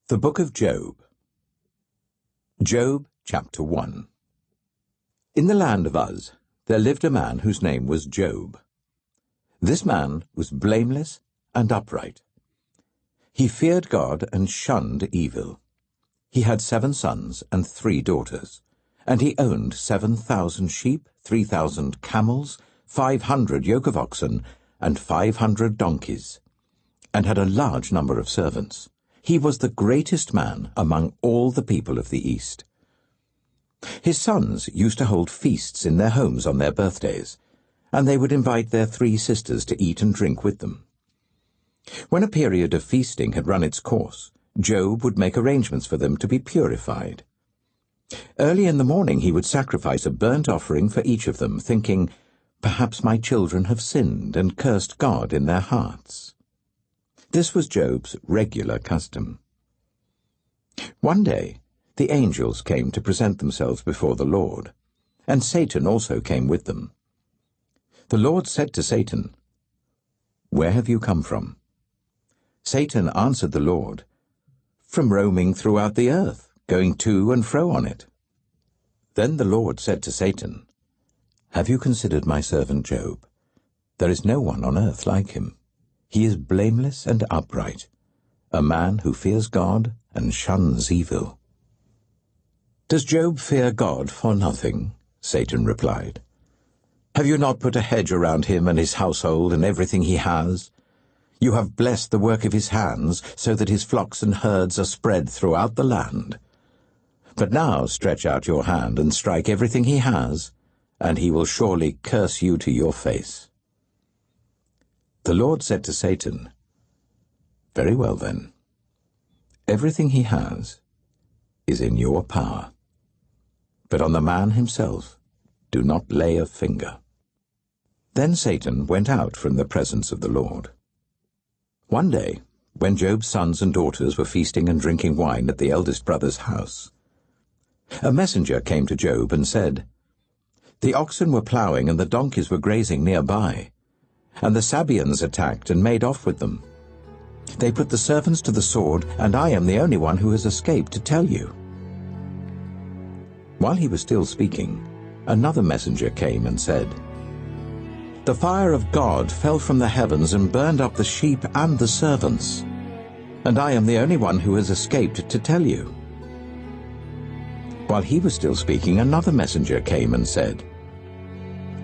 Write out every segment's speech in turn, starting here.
The Book of Job. Job, chapter 1. In the land of Uz there lived a man whose name was Job. This man was blameless and upright. He feared God and shunned evil. He had 7 sons and 3 daughters, and he owned 7,000 sheep, 3,000 camels, 500 yoke of oxen, and 500 donkeys, and had a large number of servants. He was the greatest man among all the people of the East. His sons used to hold feasts in their homes on their birthdays, and they would invite their 3 sisters to eat and drink with them. When a period of feasting had run its course, Job would make arrangements for them to be purified. Early in the morning he would sacrifice a burnt offering for each of them, thinking, "Perhaps my children have sinned and cursed God in their hearts." This was Job's regular custom. One day the angels came to present themselves before the Lord, and Satan also came with them. The Lord said to Satan, "Where have you come from?" Satan answered the Lord, "From roaming throughout the earth, going to and fro on it." Then the Lord said to Satan, "Have you considered my servant Job? There is no one on earth like him. He is blameless and upright, a man who fears God and shuns evil." "Does Job fear God for nothing?" Satan replied. "Have you not put a hedge around him and his household and everything he has? You have blessed the work of his hands, so that his flocks and herds are spread throughout the land. But now stretch out your hand and strike everything he has, and he will surely curse you to your face." The Lord said to Satan, "Very well then. Everything he has is in your power. But on the man himself do not lay a finger." Then Satan went out from the presence of the Lord. One day, when Job's sons and daughters were feasting and drinking wine at the eldest brother's house, a messenger came to Job and said, "The oxen were plowing and the donkeys were grazing nearby, and the Sabeans attacked and made off with them. They put the servants to the sword, and I am the only one who has escaped to tell you." While he was still speaking, another messenger came and said, "The fire of God fell from the heavens and burned up the sheep and the servants, and I am the only one who has escaped to tell you." While he was still speaking, another messenger came and said,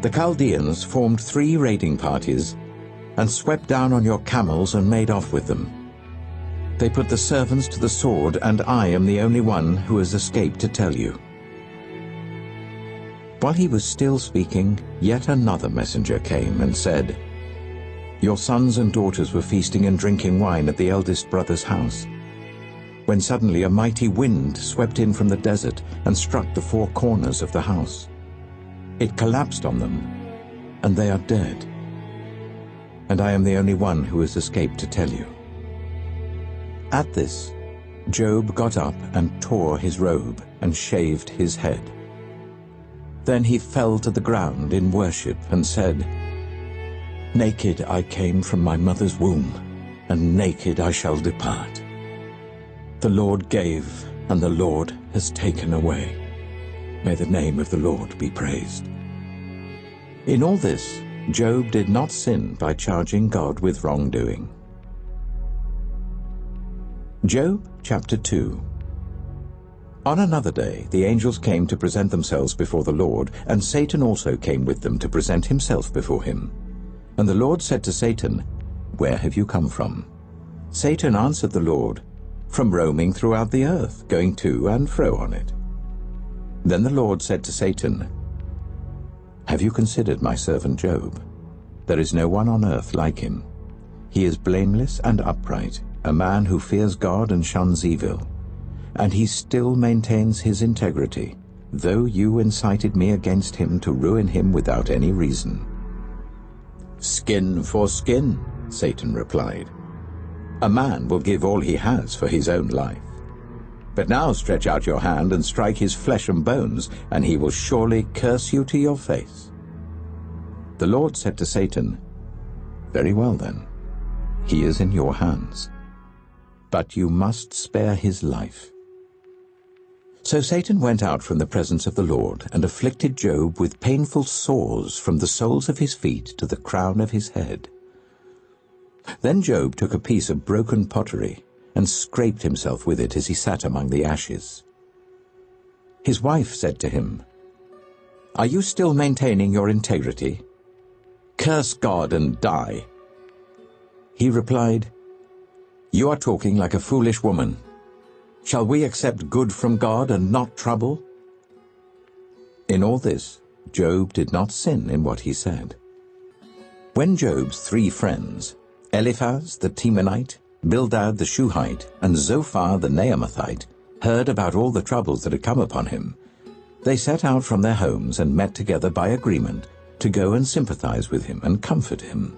"The Chaldeans formed 3 raiding parties and swept down on your camels and made off with them. They put the servants to the sword, and I am the only one who has escaped to tell you." While he was still speaking, yet another messenger came and said, "Your sons and daughters were feasting and drinking wine at the eldest brother's house, when suddenly a mighty wind swept in from the desert and struck the 4 corners of the house. It collapsed on them, and they are dead. And I am the only one who has escaped to tell you." At this, Job got up and tore his robe and shaved his head. Then he fell to the ground in worship and said, "Naked I came from my mother's womb, and naked I shall depart. The Lord gave, and the Lord has taken away. May the name of the Lord be praised." In all this, Job did not sin by charging God with wrongdoing. Job chapter 2. On another day the angels came to present themselves before the Lord, and Satan also came with them to present himself before him. And the Lord said to Satan, "Where have you come from?" Satan answered the Lord, "From roaming throughout the earth, going to and fro on it." Then the Lord said to Satan, "Have you considered my servant Job? There is no one on earth like him. He is blameless and upright, a man who fears God and shuns evil. And he still maintains his integrity, though you incited me against him to ruin him without any reason." "Skin for skin," Satan replied. "A man will give all he has for his own life. But now stretch out your hand and strike his flesh and bones, and he will surely curse you to your face." The Lord said to Satan, "Very well then, he is in your hands. but you must spare his life." So Satan went out from the presence of the Lord and afflicted Job with painful sores from the soles of his feet to the crown of his head. Then Job took a piece of broken pottery and scraped himself with it as he sat among the ashes. His wife said to him, "Are you still maintaining your integrity? Curse God and die." He replied, "You are talking like a foolish woman. Shall we accept good from God and not trouble?" In all this, Job did not sin in what he said. When Job's 3 friends, Eliphaz the Temanite, Bildad the Shuhite, and Zophar the Naamathite, heard about all the troubles that had come upon him, they set out from their homes and met together by agreement to go and sympathize with him and comfort him.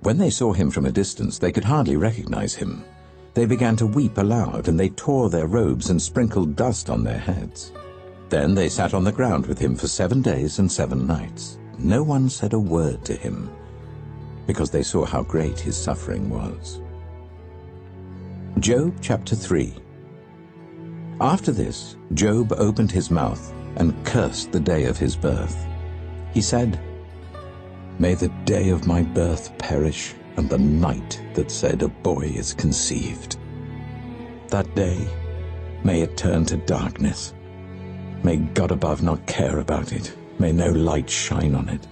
When they saw him from a distance, they could hardly recognize him. They began to weep aloud, and they tore their robes and sprinkled dust on their heads. Then they sat on the ground with him for 7 days and 7 nights. No one said a word to him, because they saw how great his suffering was. Job chapter 3. After this, Job opened his mouth and cursed the day of his birth. He said, "May the day of my birth perish, and the night that said a boy is conceived. That day, may it turn to darkness. May God above not care about it. May no light shine on it.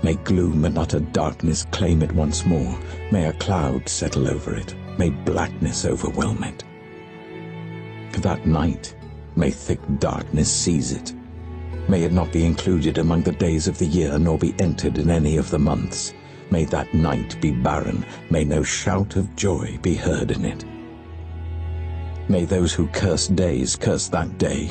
May gloom and utter darkness claim it once more. May a cloud settle over it. May blackness overwhelm it. That night, may thick darkness seize it. May it not be included among the days of the year, nor be entered in any of the months. May that night be barren. May no shout of joy be heard in it. May those who curse days curse that day.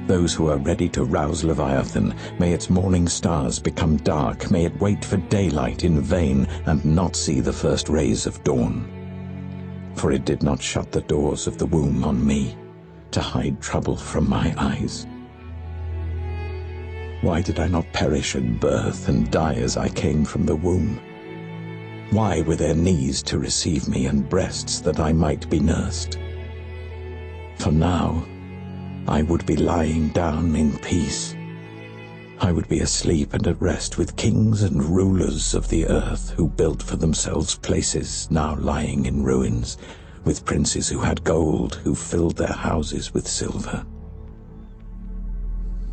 Those who are ready to rouse Leviathan, may its morning stars become dark. May it wait for daylight in vain and not see the first rays of dawn. For it did not shut the doors of the womb on me, to hide trouble from my eyes. Why did I not perish at birth and die as I came from the womb? Why were there knees to receive me and breasts that I might be nursed? For now I would be lying down in peace. I would be asleep and at rest with kings and rulers of the earth who built for themselves places now lying in ruins, with princes who had gold, who filled their houses with silver.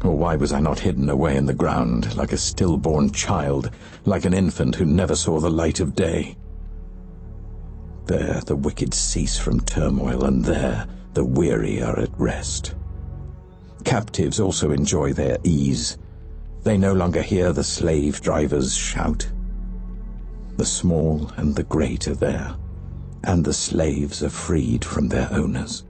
Or why was I not hidden away in the ground, like a stillborn child, like an infant who never saw the light of day? There the wicked cease from turmoil, and there the weary are at rest. Captives also enjoy their ease. They no longer hear the slave drivers shout. The small and the great are there, and the slaves are freed from their owners.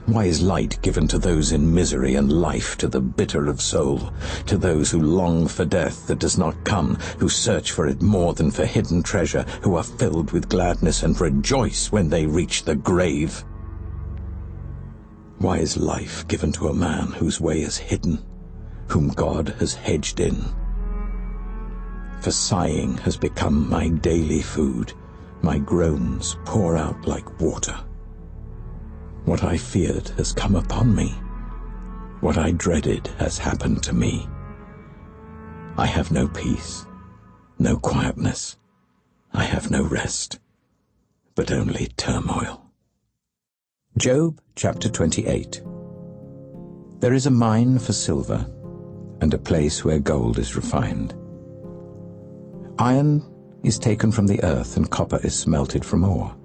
Why is light given to those in misery, and life to the bitter of soul, to those who long for death that does not come, who search for it more than for hidden treasure, who are filled with gladness and rejoice when they reach the grave? Why is life given to a man whose way is hidden, whom God has hedged in? For sighing has become my daily food, my groans pour out like water. What I feared has come upon me. What I dreaded has happened to me. I have no peace, no quietness. I have no rest, but only turmoil. Job chapter 28. There is a mine for silver, and a place where gold is refined. Iron is taken from the earth, and copper is smelted from ore.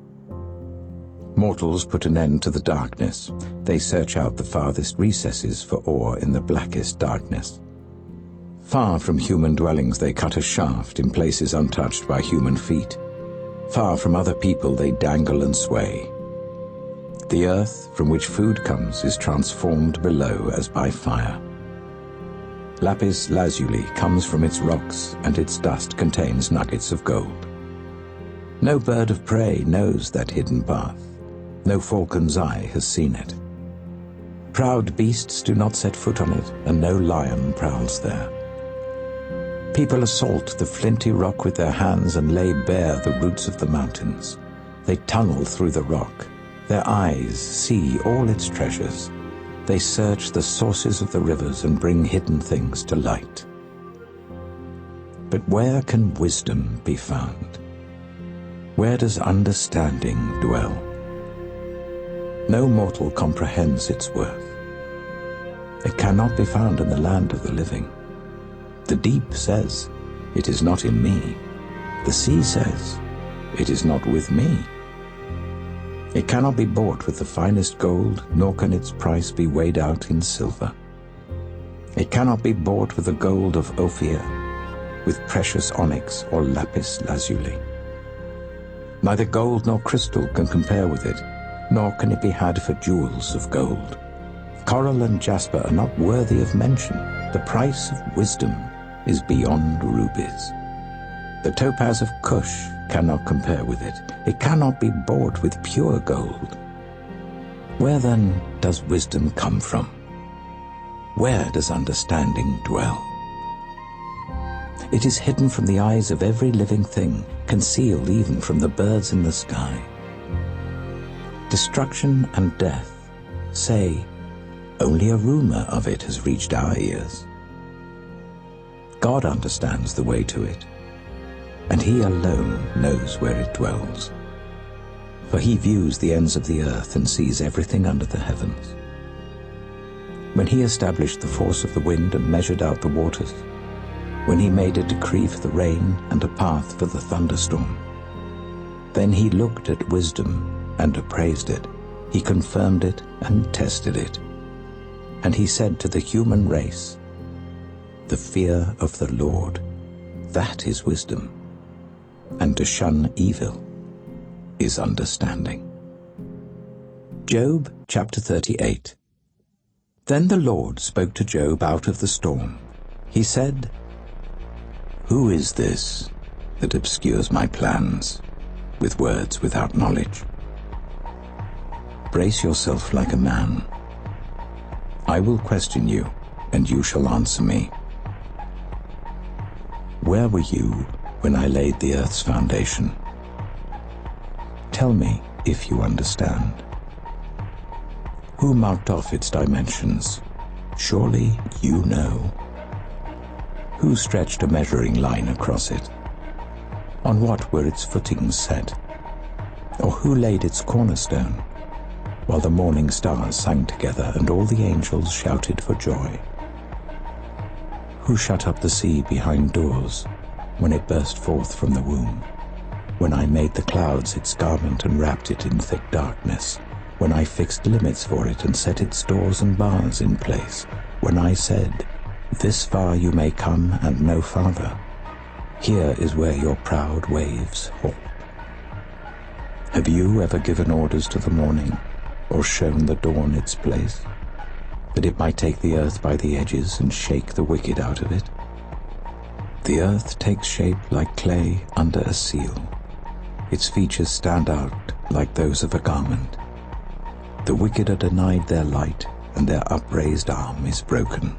Mortals put an end to the darkness. They search out the farthest recesses for ore in the blackest darkness. Far from human dwellings they cut a shaft in places untouched by human feet. Far from other people they dangle and sway. The earth from which food comes is transformed below as by fire. Lapis lazuli comes from its rocks, and its dust contains nuggets of gold. No bird of prey knows that hidden path. No falcon's eye has seen it. Proud beasts do not set foot on it, and no lion prowls there. People assault the flinty rock with their hands and lay bare the roots of the mountains. They tunnel through the rock. Their eyes see all its treasures. They search the sources of the rivers and bring hidden things to light. But where can wisdom be found? Where does understanding dwell? No mortal comprehends its worth. It cannot be found in the land of the living. The deep says, "It is not in me." The sea says, "It is not with me." It cannot be bought with the finest gold, nor can its price be weighed out in silver. It cannot be bought with the gold of Ophir, with precious onyx or lapis lazuli. Neither gold nor crystal can compare with it, nor can it be had for jewels of gold. Coral and jasper are not worthy of mention. The price of wisdom is beyond rubies. The topaz of Cush cannot compare with it. It cannot be bought with pure gold. Where then does wisdom come from? Where does understanding dwell? It is hidden from the eyes of every living thing, concealed even from the birds in the sky. Destruction and death say, only a rumor of it has reached our ears. God understands the way to it, and he alone knows where it dwells. For he views the ends of the earth and sees everything under the heavens. When he established the force of the wind and measured out the waters, when he made a decree for the rain and a path for the thunderstorm, then he looked at wisdom and appraised it. He confirmed it and tested it. And he said to the human race, "The fear of the Lord, that is wisdom, and to shun evil is understanding." Job chapter 38. Then the Lord spoke to Job out of the storm. He said, "Who is this that obscures my plans with words without knowledge? Brace yourself like a man. I will question you, and you shall answer me. Where were you when I laid the earth's foundation? Tell me if you understand. Who marked off its dimensions? Surely you know. Who stretched a measuring line across it? On what were its footings set? Or who laid its cornerstone, while the morning stars sang together and all the angels shouted for joy? Who shut up the sea behind doors when it burst forth from the womb? When I made the clouds its garment and wrapped it in thick darkness, when I fixed limits for it and set its doors and bars in place, when I said, "This far you may come and no farther. Here is where your proud waves halt." Have you ever given orders to the morning, or shown the dawn its place, that it might take the earth by the edges and shake the wicked out of it? The earth takes shape like clay under a seal. Its features stand out like those of a garment. The wicked are denied their light, and their upraised arm is broken.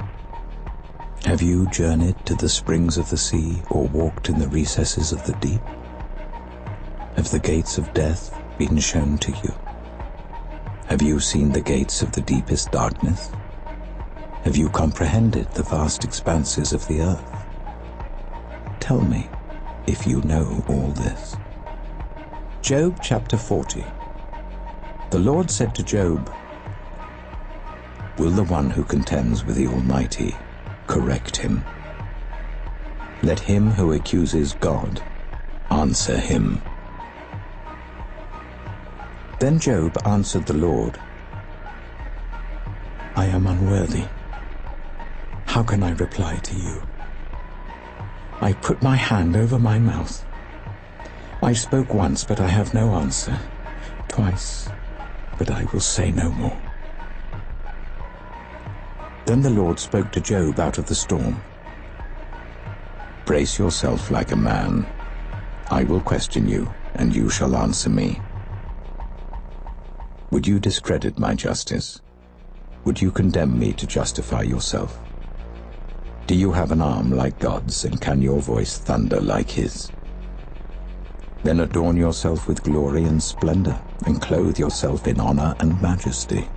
Have you journeyed to the springs of the sea, or walked in the recesses of the deep? Have the gates of death been shown to you? Have you seen the gates of the deepest darkness? Have you comprehended the vast expanses of the earth? Tell me if you know all this. Job chapter 40. The Lord said to Job, "Will the one who contends with the Almighty correct him? Let him who accuses God answer him." Then Job answered the Lord, "I am unworthy. How can I reply to you? I put my hand over my mouth. I spoke once, but I have no answer. Twice, but I will say no more." Then the Lord spoke to Job out of the storm. "Brace yourself like a man. I will question you, and you shall answer me. Would you discredit my justice? Would you condemn me to justify yourself? Do you have an arm like God's, and can your voice thunder like his? Then adorn yourself with glory and splendor, and clothe yourself in honor and majesty.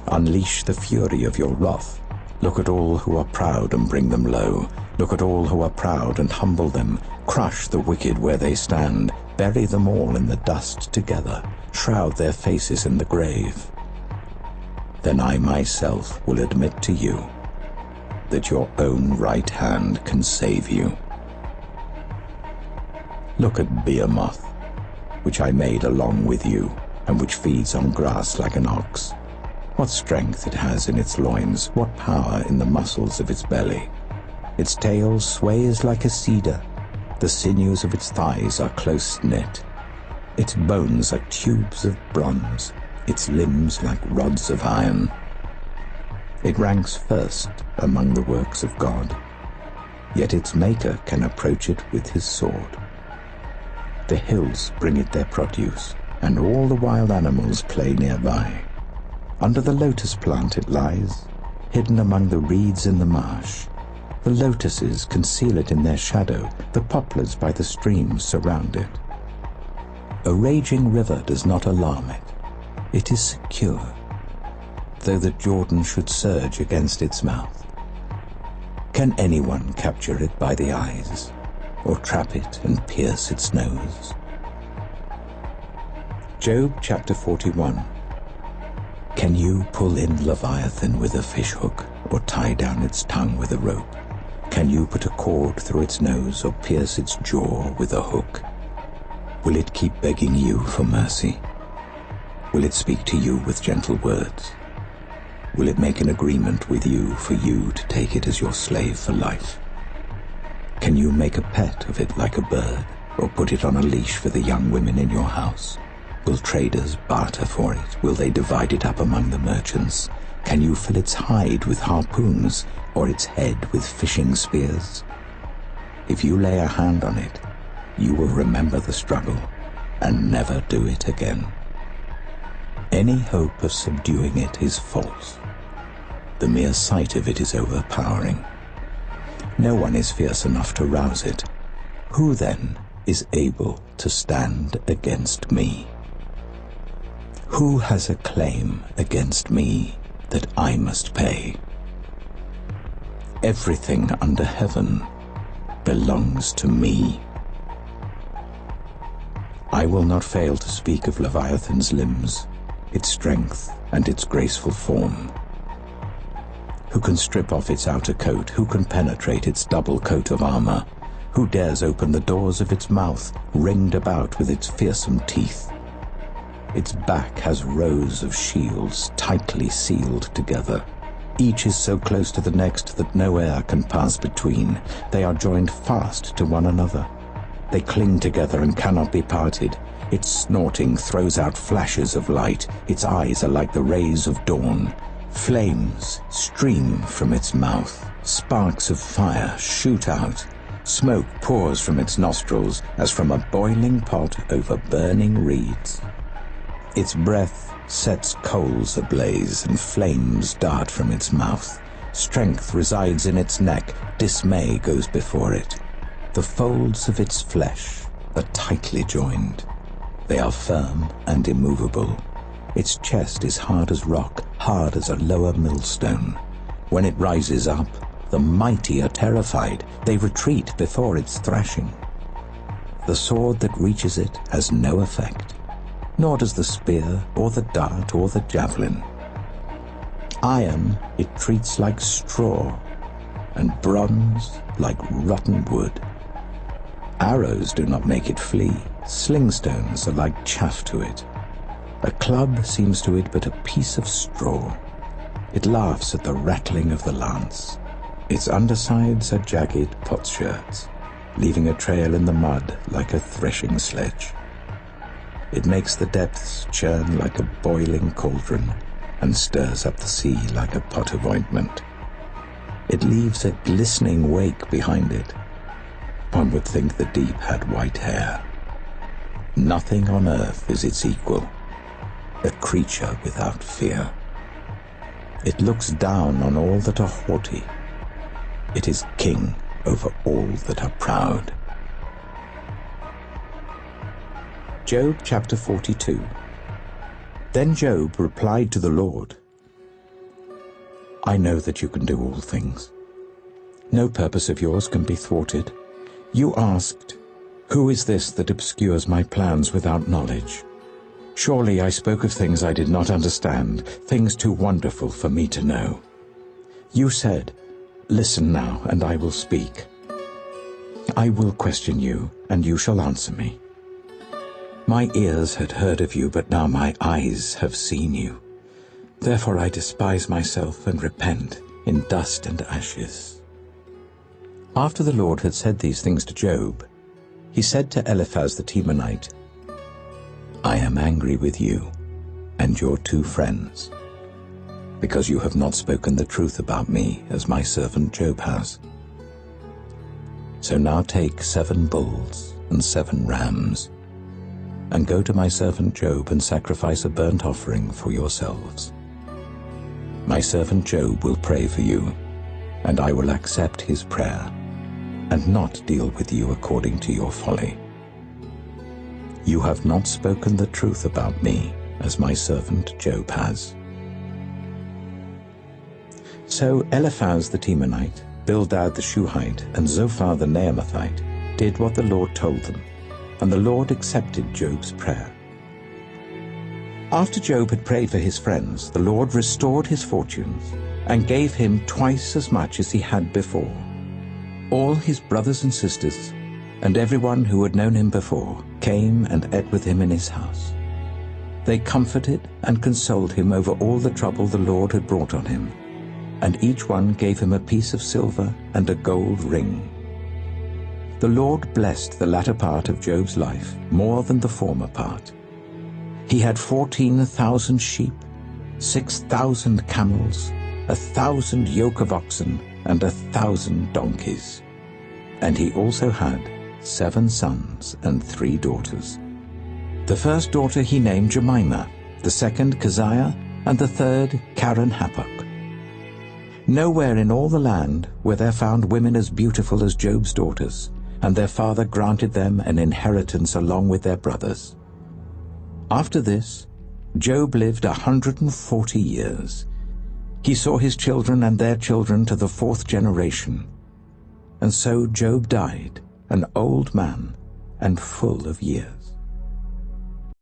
Unleash the fury of your wrath. Look at all who are proud and bring them low. Look at all who are proud and humble them. Crush the wicked where they stand. Bury them all in the dust together. Shroud their faces in the grave. Then I myself will admit to you that your own right hand can save you. Look at Behemoth, which I made along with you, and which feeds on grass like an ox. What strength it has in its loins, what power in the muscles of its belly. Its tail sways like a cedar, the sinews of its thighs are close knit. Its bones are tubes of bronze, its limbs like rods of iron. It ranks first among the works of God, yet its maker can approach it with his sword. The hills bring it their produce, and all the wild animals play nearby. Under the lotus plant it lies, hidden among the reeds in the marsh. The lotuses conceal it in their shadow, the poplars by the streams surround it. A raging river does not alarm it. It is secure, though the Jordan should surge against its mouth. Can anyone capture it by the eyes, or trap it and pierce its nose? Job chapter 41. Can you pull in Leviathan with a fishhook, or tie down its tongue with a rope? Can you put a cord through its nose, or pierce its jaw with a hook? Will it keep begging you for mercy? Will it speak to you with gentle words? Will it make an agreement with you for you to take it as your slave for life? Can you make a pet of it like a bird, or put it on a leash for the young women in your house? Will traders barter for it? Will they divide it up among the merchants? Can you fill its hide with harpoons, or its head with fishing spears? If you lay a hand on it, you will remember the struggle and never do it again. Any hope of subduing it is false. The mere sight of it is overpowering. No one is fierce enough to rouse it. Who then is able to stand against me? Who has a claim against me that I must pay? Everything under heaven belongs to me. I will not fail to speak of Leviathan's limbs, its strength and its graceful form. Who can strip off its outer coat? Who can penetrate its double coat of armor? Who dares open the doors of its mouth, ringed about with its fearsome teeth? Its back has rows of shields tightly sealed together. Each is so close to the next that no air can pass between. They are joined fast to one another. They cling together and cannot be parted. Its snorting throws out flashes of light. Its eyes are like the rays of dawn. Flames stream from its mouth. Sparks of fire shoot out. Smoke pours from its nostrils as from a boiling pot over burning reeds. Its breath sets coals ablaze, and flames dart from its mouth. Strength resides in its neck. Dismay goes before it. The folds of its flesh are tightly joined. They are firm and immovable. Its chest is hard as rock, hard as a lower millstone. When it rises up, the mighty are terrified. They retreat before its thrashing. The sword that reaches it has no effect, nor does the spear or the dart or the javelin. Iron it treats like straw, and bronze like rotten wood. Arrows do not make it flee. Slingstones are like chaff to it. A club seems to it but a piece of straw. It laughs at the rattling of the lance. Its undersides are jagged potsherds, leaving a trail in the mud like a threshing sledge. It makes the depths churn like a boiling cauldron, and stirs up the sea like a pot of ointment. It leaves a glistening wake behind it. One would think the deep had white hair. Nothing on earth is its equal, a creature without fear. It looks down on all that are haughty. It is king over all that are proud. Job chapter 42. Then Job replied to the Lord, I know that you can do all things. No purpose of yours can be thwarted. You asked, who is this that obscures my plans without knowledge? Surely I spoke of things I did not understand, things too wonderful for me to know. You said, listen now, and I will speak. I will question you, and you shall answer me. My ears had heard of you, but now my eyes have seen you. Therefore I despise myself and repent in dust and ashes. After the Lord had said these things to Job, he said to Eliphaz the Temanite, I am angry with you and your 2 friends, because you have not spoken the truth about me as my servant Job has. So now take 7 bulls and 7 rams, and go to my servant Job and sacrifice a burnt offering for yourselves. My servant Job will pray for you, and I will accept his prayer, and not deal with you according to your folly. You have not spoken the truth about me, as my servant Job has. So Eliphaz the Temanite, Bildad the Shuhite, and Zophar the Naamathite did what the Lord told them, and the Lord accepted Job's prayer. After Job had prayed for his friends, the Lord restored his fortunes and gave him twice as much as he had before. All his brothers and sisters, and everyone who had known him before, came and ate with him in his house. They comforted and consoled him over all the trouble the Lord had brought on him, and each one gave him a piece of silver and a gold ring. The Lord blessed the latter part of Job's life more than the former part. He had 14,000 sheep, 6,000 camels, 1,000 yoke of oxen, and 1,000 donkeys. And he also had 7 sons and 3 daughters. The first daughter he named Jemimah, the second Keziah, and the third Karen-Happuch. Nowhere in all the land were there found women as beautiful as Job's daughters, and their father granted them an inheritance along with their brothers. After this, Job lived 140 years. He saw his children and their children to the 4th generation. And so Job died, an old man and full of years.